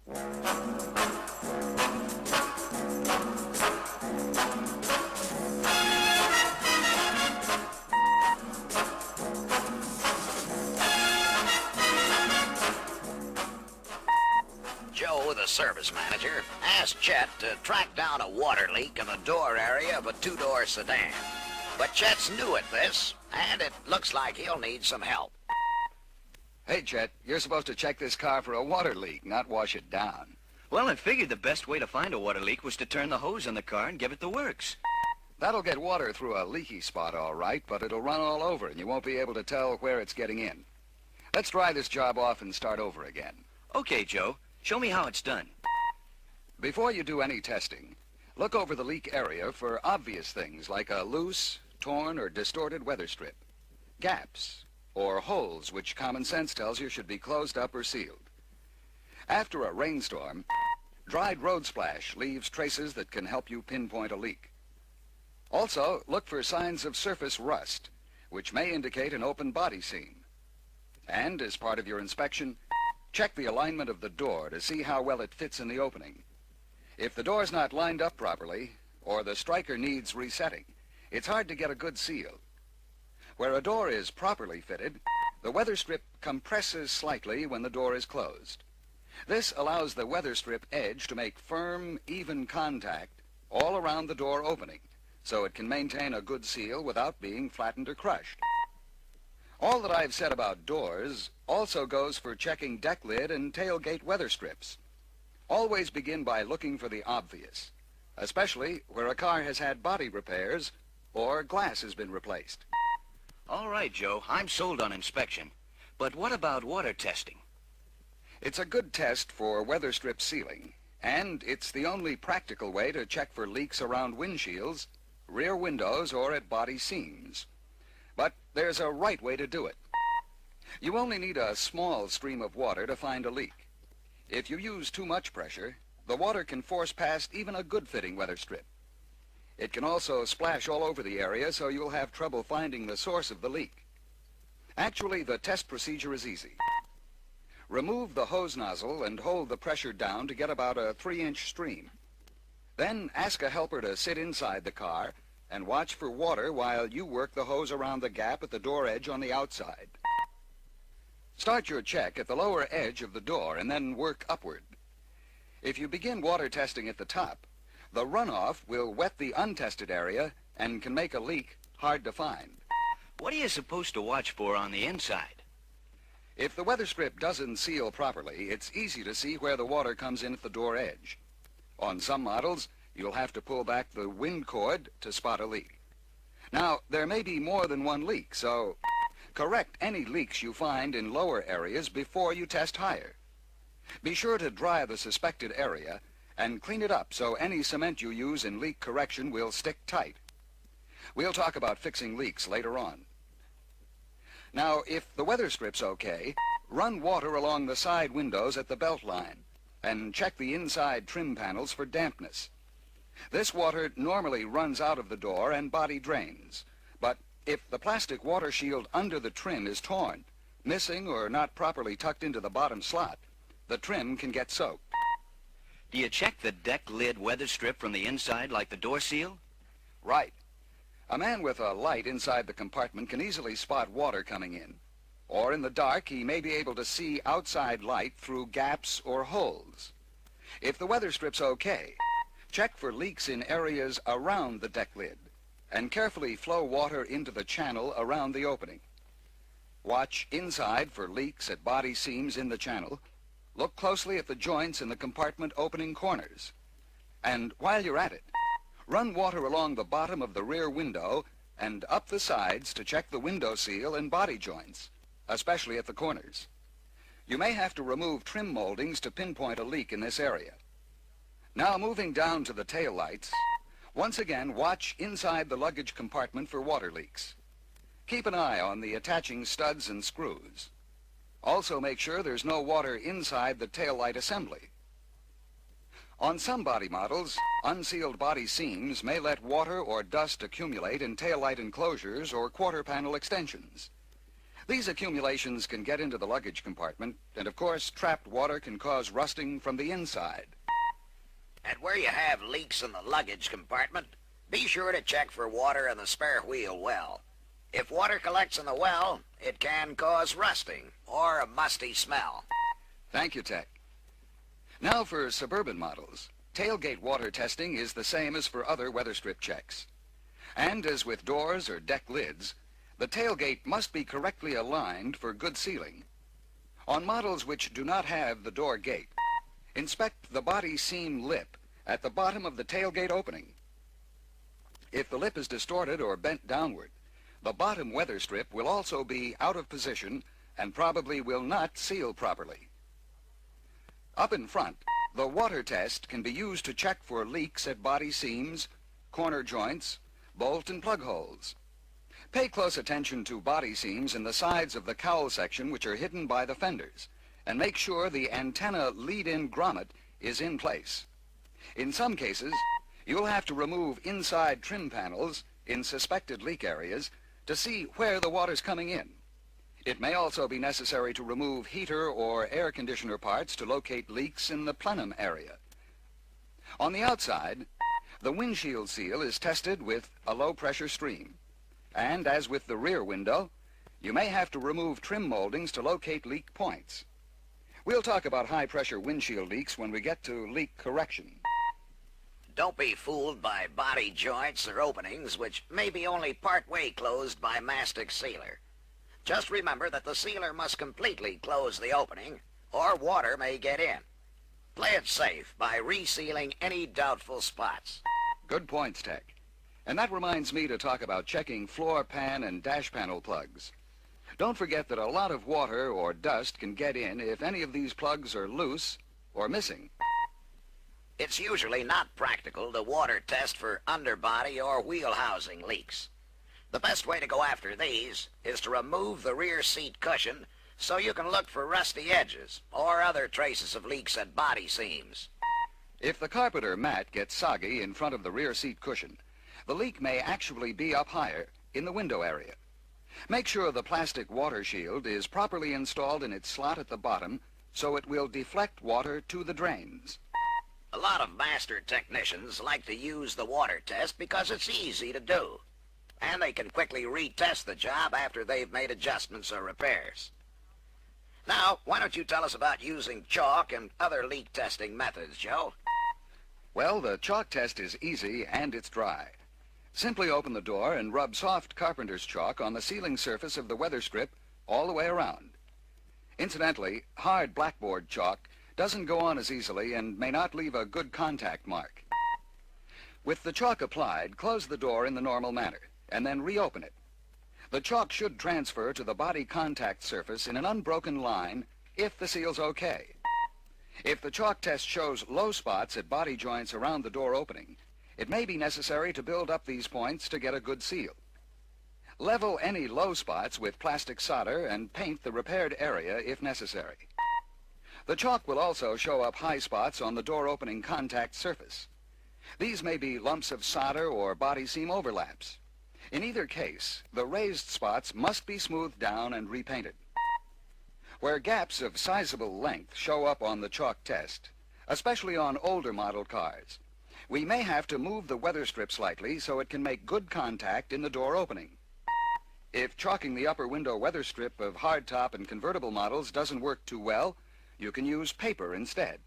Joe, the service manager, asked Chet to track down a water leak in the door area of a two-door sedan. But Chet's new at this, and it looks like he'll need some help. Hey, Chet, you're supposed to check this car for a water leak, not wash it down. Well, I figured the best way to find a water leak was to turn the hose on the car and give it the works. That'll get water through a leaky spot, all right, but it'll run all over, and you won't be able to tell where it's getting in. Let's dry this job off and start over again. Okay, Joe. Show me how it's done. Before you do any testing, look over the leak area for obvious things like a loose, torn, or distorted weather strip, gaps, or holes which common sense tells you should be closed up or sealed. After a rainstorm, dried road splash leaves traces that can help you pinpoint a leak. Also, look for signs of surface rust, which may indicate an open body seam. And as part of your inspection, check the alignment of the door to see how well it fits in the opening. If the door's not lined up properly, or the striker needs resetting, it's hard to get a good seal. Where a door is properly fitted, the weather strip compresses slightly when the door is closed. This allows the weather strip edge to make firm, even contact all around the door opening, so it can maintain a good seal without being flattened or crushed. All that I've said about doors also goes for checking deck lid and tailgate weather strips. Always begin by looking for the obvious, especially where a car has had body repairs or glass has been replaced. All right, Joe. I'm sold on inspection. But what about water testing? It's a good test for weather strip sealing, and it's the only practical way to check for leaks around windshields, rear windows, or at body seams. But there's a right way to do it. You only need a small stream of water to find a leak. If you use too much pressure, the water can force past even a good-fitting weather strip. It can also splash all over the area, so you'll have trouble finding the source of the leak. Actually, the test procedure is easy. Remove the hose nozzle and hold the pressure down to get about a 3-inch stream. Then ask a helper to sit inside the car and watch for water while you work the hose around the gap at the door edge on the outside. Start your check at the lower edge of the door and then work upward. If you begin water testing at the top, the runoff will wet the untested area and can make a leak hard to find. What are you supposed to watch for on the inside? If the weather strip doesn't seal properly, it's easy to see where the water comes in at the door edge. On some models, you'll have to pull back the wind cord to spot a leak. Now, there may be more than one leak, so correct any leaks you find in lower areas before you test higher. Be sure to dry the suspected area and clean it up so any cement you use in leak correction will stick tight. We'll talk about fixing leaks later on. Now, if the weather strip's okay, run water along the side windows at the belt line and check the inside trim panels for dampness. This water normally runs out of the door and body drains, but if the plastic water shield under the trim is torn, missing, or not properly tucked into the bottom slot, the trim can get soaked. Do you check the deck lid weather strip from the inside like the door seal? Right. A man with a light inside the compartment can easily spot water coming in, or in the dark he may be able to see outside light through gaps or holes. If the weather strip's okay, check for leaks in areas around the deck lid and carefully flow water into the channel around the opening. Watch inside for leaks at body seams in the channel. Look closely at the joints in the compartment opening corners. And while you're at it, run water along the bottom of the rear window and up the sides to check the window seal and body joints, especially at the corners. You may have to remove trim moldings to pinpoint a leak in this area. Now moving down to the tail lights, once again watch inside the luggage compartment for water leaks. Keep an eye on the attaching studs and screws. Also make sure there's no water inside the tail light assembly. On some body models, unsealed body seams may let water or dust accumulate in tail light enclosures or quarter panel extensions. These accumulations can get into the luggage compartment, and of course, trapped water can cause rusting from the inside. And where you have leaks in the luggage compartment, be sure to check for water in the spare wheel well. If water collects in the well, it can cause rusting or a musty smell. Thank you, Tech. Now for suburban models. Tailgate water testing is the same as for other weather strip checks. And as with doors or deck lids, the tailgate must be correctly aligned for good sealing. On models which do not have the door gate, inspect the body seam lip at the bottom of the tailgate opening. If the lip is distorted or bent downward, the bottom weather strip will also be out of position and probably will not seal properly. Up in front, the water test can be used to check for leaks at body seams, corner joints, bolt and plug holes. Pay close attention to body seams in the sides of the cowl section which are hidden by the fenders, and make sure the antenna lead-in grommet is in place. In some cases, you'll have to remove inside trim panels in suspected leak areas to see where the water's coming in. It may also be necessary to remove heater or air conditioner parts to locate leaks in the plenum area. On the outside, the windshield seal is tested with a low-pressure stream. And as with the rear window, you may have to remove trim moldings to locate leak points. We'll talk about high-pressure windshield leaks when we get to leak correction. Don't be fooled by body joints or openings which may be only part-way closed by mastic sealer. Just remember that the sealer must completely close the opening, or water may get in. Play it safe by resealing any doubtful spots. Good points, Tech. And that reminds me to talk about checking floor pan and dash panel plugs. Don't forget that a lot of water or dust can get in if any of these plugs are loose or missing. It's usually not practical to water test for underbody or wheel housing leaks. The best way to go after these is to remove the rear seat cushion so you can look for rusty edges or other traces of leaks at body seams. If the carpet or mat gets soggy in front of the rear seat cushion, the leak may actually be up higher in the window area. Make sure the plastic water shield is properly installed in its slot at the bottom so it will deflect water to the drains. A lot of master technicians like to use the water test because it's easy to do, and they can quickly retest the job after they've made adjustments or repairs. Now, why don't you tell us about using chalk and other leak testing methods, Joe? Well, the chalk test is easy and it's dry. Simply open the door and rub soft carpenter's chalk on the sealing surface of the weather strip all the way around. Incidentally, hard blackboard chalk doesn't go on as easily and may not leave a good contact mark. With the chalk applied, close the door in the normal manner and then reopen it. The chalk should transfer to the body contact surface in an unbroken line if the seal's okay. If the chalk test shows low spots at body joints around the door opening, it may be necessary to build up these points to get a good seal. Level any low spots with plastic solder and paint the repaired area if necessary. The chalk will also show up high spots on the door opening contact surface. These may be lumps of solder or body seam overlaps. In either case, the raised spots must be smoothed down and repainted. Where gaps of sizable length show up on the chalk test, especially on older model cars, we may have to move the weather strip slightly so it can make good contact in the door opening. If chalking the upper window weather strip of hardtop and convertible models doesn't work too well, you can use paper instead.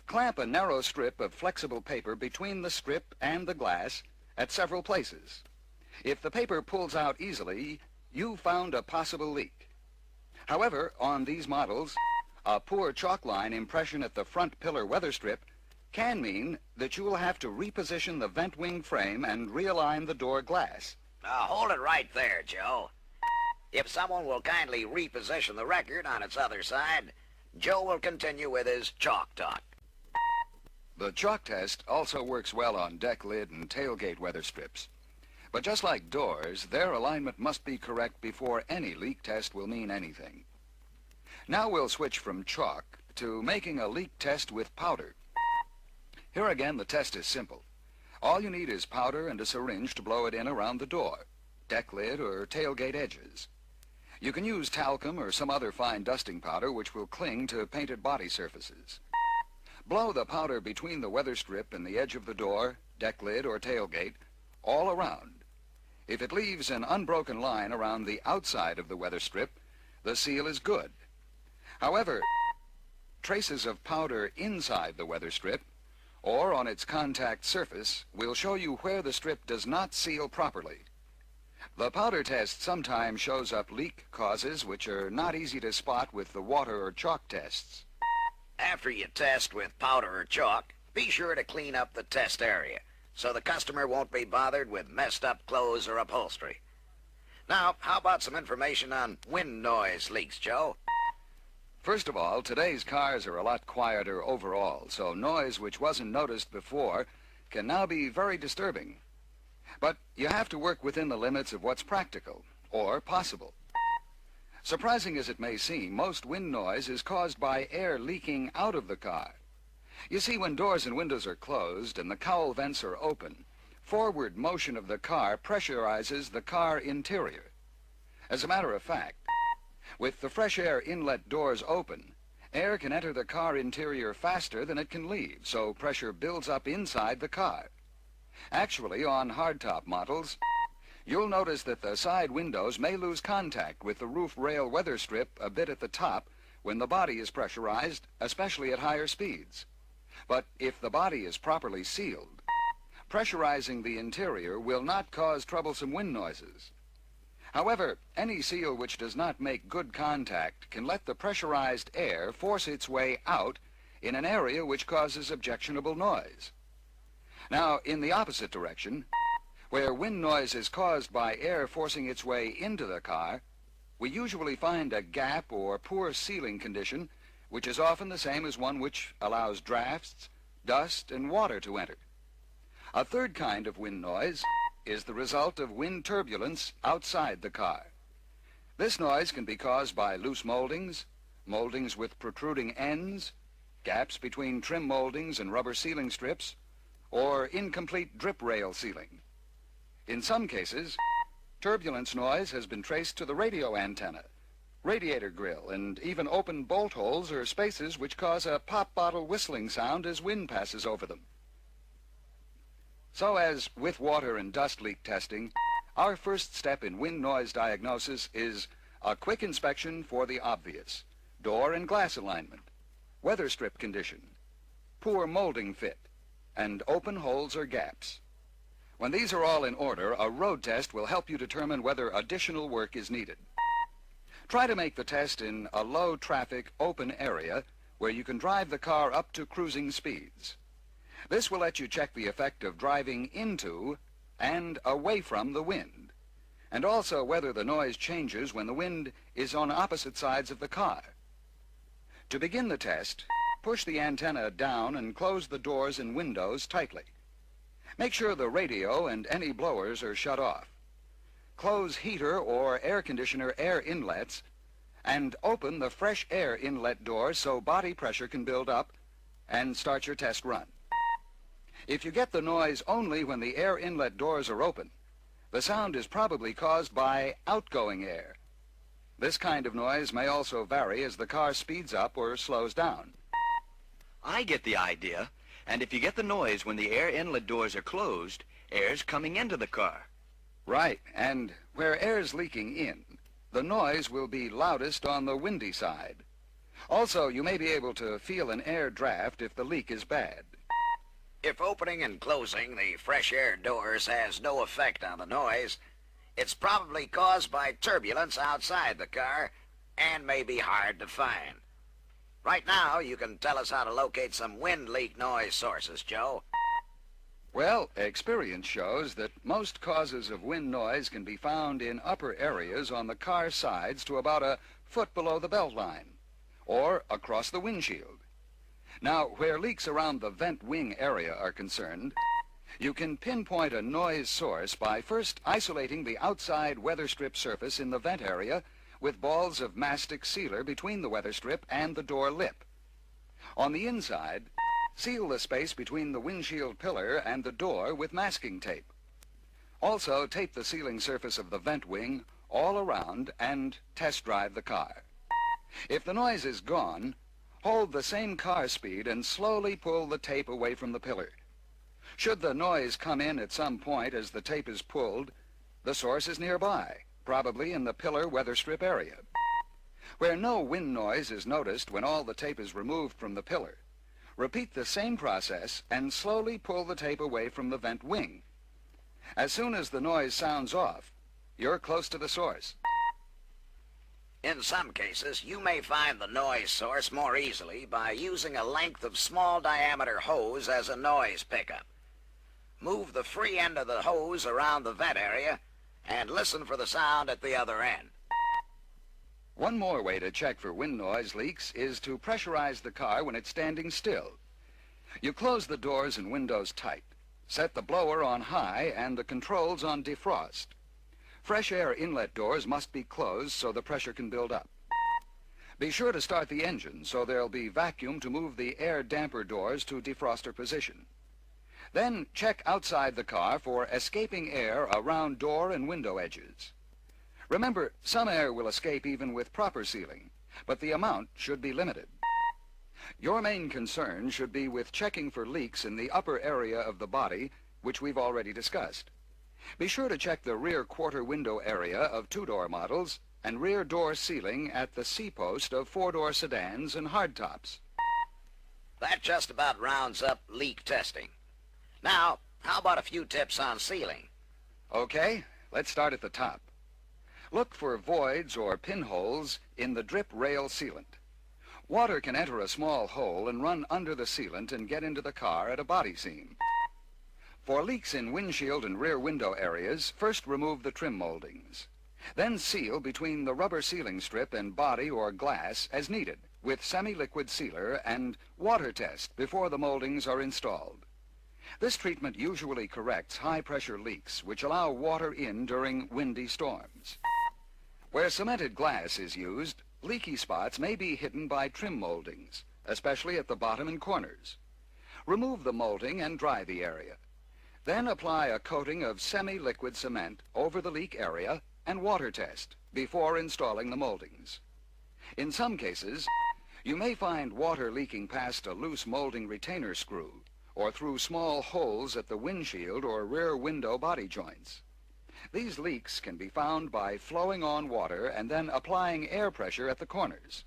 Clamp a narrow strip of flexible paper between the strip and the glass at several places. If the paper pulls out easily, you've found a possible leak. However, on these models, a poor chalk line impression at the front pillar weather strip can mean that you will have to reposition the vent wing frame and realign the door glass. Now, hold it right there, Joe. If someone will kindly reposition the record on its other side, Joe will continue with his chalk talk. The chalk test also works well on deck lid and tailgate weather strips. But just like doors, their alignment must be correct before any leak test will mean anything. Now we'll switch from chalk to making a leak test with powder. Here again, the test is simple. All you need is powder and a syringe to blow it in around the door, deck lid, or tailgate edges. You can use talcum or some other fine dusting powder which will cling to painted body surfaces. Blow the powder between the weather strip and the edge of the door, deck lid, or tailgate, all around. If it leaves an unbroken line around the outside of the weather strip, the seal is good. However, traces of powder inside the weather strip or on its contact surface will show you where the strip does not seal properly. The powder test sometimes shows up leak causes which are not easy to spot with the water or chalk tests. After you test with powder or chalk, be sure to clean up the test area so the customer won't be bothered with messed up clothes or upholstery. Now, how about some information on wind noise leaks, Joe? First of all, today's cars are a lot quieter overall, so noise which wasn't noticed before can now be very disturbing. But you have to work within the limits of what's practical or possible. Surprising as it may seem, most wind noise is caused by air leaking out of the car. You see, when doors and windows are closed and the cowl vents are open, forward motion of the car pressurizes the car interior. As a matter of fact, with the fresh air inlet doors open, air can enter the car interior faster than it can leave, so pressure builds up inside the car. Actually, on hardtop models, you'll notice that the side windows may lose contact with the roof rail weather strip a bit at the top when the body is pressurized, especially at higher speeds. But if the body is properly sealed, pressurizing the interior will not cause troublesome wind noises. However, any seal which does not make good contact can let the pressurized air force its way out in an area which causes objectionable noise. Now, in the opposite direction, where wind noise is caused by air forcing its way into the car, we usually find a gap or poor sealing condition, which is often the same as one which allows drafts, dust, and water to enter. A third kind of wind noise is the result of wind turbulence outside the car. This noise can be caused by loose moldings, moldings with protruding ends, gaps between trim moldings and rubber sealing strips, or incomplete drip rail sealing. In some cases, turbulence noise has been traced to the radio antenna, radiator grill, and even open bolt holes or spaces which cause a pop bottle whistling sound as wind passes over them. So as with water and dust leak testing, our first step in wind noise diagnosis is a quick inspection for the obvious: door and glass alignment, weather strip condition, poor molding fit, and open holes or gaps. When these are all in order, a road test will help you determine whether additional work is needed. Try to make the test in a low-traffic, open area where you can drive the car up to cruising speeds. This will let you check the effect of driving into and away from the wind, and also whether the noise changes when the wind is on opposite sides of the car. To begin the test, push the antenna down and close the doors and windows tightly. Make sure the radio and any blowers are shut off. Close heater or air conditioner air inlets and open the fresh air inlet door so body pressure can build up, and start your test run. If you get the noise only when the air inlet doors are open, the sound is probably caused by outgoing air. This kind of noise may also vary as the car speeds up or slows down. I get the idea. And if you get the noise when the air inlet doors are closed, air's coming into the car. Right, and where air's leaking in, the noise will be loudest on the windy side. Also, you may be able to feel an air draft if the leak is bad. If opening and closing the fresh air doors has no effect on the noise, it's probably caused by turbulence outside the car and may be hard to find. Right now, you can tell us how to locate some wind leak noise sources, Joe. Well, experience shows that most causes of wind noise can be found in upper areas on the car sides to about a foot below the belt line, or across the windshield. Now, where leaks around the vent wing area are concerned, you can pinpoint a noise source by first isolating the outside weather strip surface in the vent area with balls of mastic sealer between the weather strip and the door lip. On the inside, seal the space between the windshield pillar and the door with masking tape. Also, tape the sealing surface of the vent wing all around and test drive the car. If the noise is gone, hold the same car speed and slowly pull the tape away from the pillar. Should the noise come in at some point as the tape is pulled, the source is nearby, probably in the pillar weather strip area. Where no wind noise is noticed when all the tape is removed from the pillar, repeat the same process and slowly pull the tape away from the vent wing. As soon as the noise sounds off, you're close to the source. In some cases, you may find the noise source more easily by using a length of small diameter hose as a noise pickup. Move the free end of the hose around the vent area and listen for the sound at the other end. One more way to check for wind noise leaks is to pressurize the car when it's standing still. You close the doors and windows tight, set the blower on high and the controls on defrost. Fresh air inlet doors must be closed so the pressure can build up. Be sure to start the engine so there'll be vacuum to move the air damper doors to defroster position. Then check outside the car for escaping air around door and window edges. Remember, some air will escape even with proper sealing, but the amount should be limited. Your main concern should be with checking for leaks in the upper area of the body, which we've already discussed. Be sure to check the rear quarter window area of two-door models and rear door sealing at the C-post of four-door sedans and hardtops. That just about rounds up leak testing. Now, how about a few tips on sealing? Okay, let's start at the top. Look for voids or pinholes in the drip rail sealant. Water can enter a small hole and run under the sealant and get into the car at a body seam. For leaks in windshield and rear window areas, first remove the trim moldings. Then seal between the rubber sealing strip and body or glass as needed with semi-liquid sealer and water test before the moldings are installed. This treatment usually corrects high-pressure leaks which allow water in during windy storms. Where cemented glass is used, leaky spots may be hidden by trim moldings, especially at the bottom and corners. Remove the molding and dry the area. Then apply a coating of semi-liquid cement over the leak area and water test before installing the moldings. In some cases, you may find water leaking past a loose molding retainer screw or through small holes at the windshield or rear window body joints. These leaks can be found by flowing on water and then applying air pressure at the corners.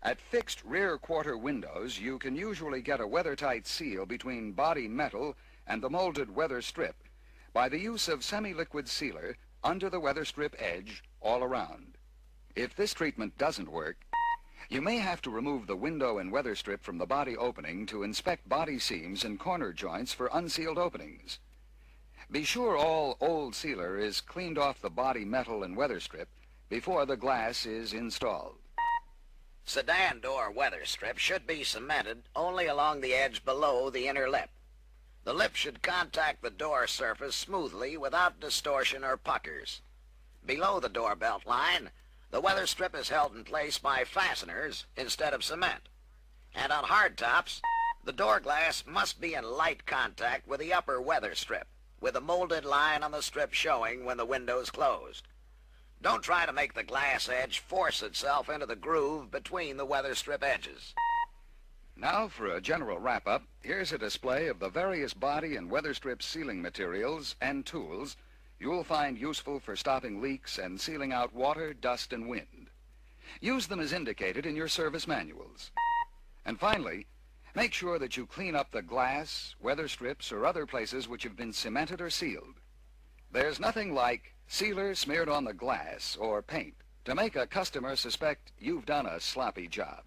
At fixed rear quarter windows, you can usually get a weather-tight seal between body metal and the molded weather strip by the use of semi-liquid sealer under the weather strip edge all around. If this treatment doesn't work, you may have to remove the window and weather strip from the body opening to inspect body seams and corner joints for unsealed openings. Be sure all old sealer is cleaned off the body metal and weather strip before the glass is installed. Sedan door weather strip should be cemented only along the edge below the inner lip. The lip should contact the door surface smoothly without distortion or puckers. Below the door belt line, the weather strip is held in place by fasteners instead of cement. And on hardtops, the door glass must be in light contact with the upper weather strip, with a molded line on the strip showing when the window's closed. Don't try to make the glass edge force itself into the groove between the weather strip edges. Now for a general wrap-up, here's a display of the various body and weather strip sealing materials and tools you'll find useful for stopping leaks and sealing out water, dust, and wind. Use them as indicated in your service manuals. And finally, make sure that you clean up the glass, weather strips, or other places which have been cemented or sealed. There's nothing like sealer smeared on the glass or paint to make a customer suspect you've done a sloppy job.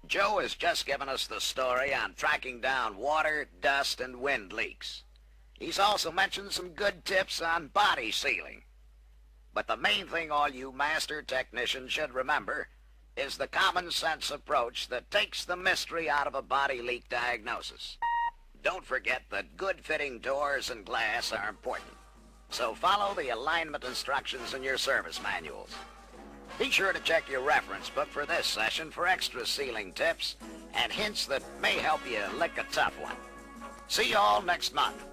Joe has just given us the story on tracking down water, dust, and wind leaks. He's also mentioned some good tips on body sealing. But the main thing all you master technicians should remember is the common sense approach that takes the mystery out of a body leak diagnosis. Don't forget that good fitting doors and glass are important. So follow the alignment instructions in your service manuals. Be sure to check your reference book for this session for extra sealing tips and hints that may help you lick a tough one. See you all next month.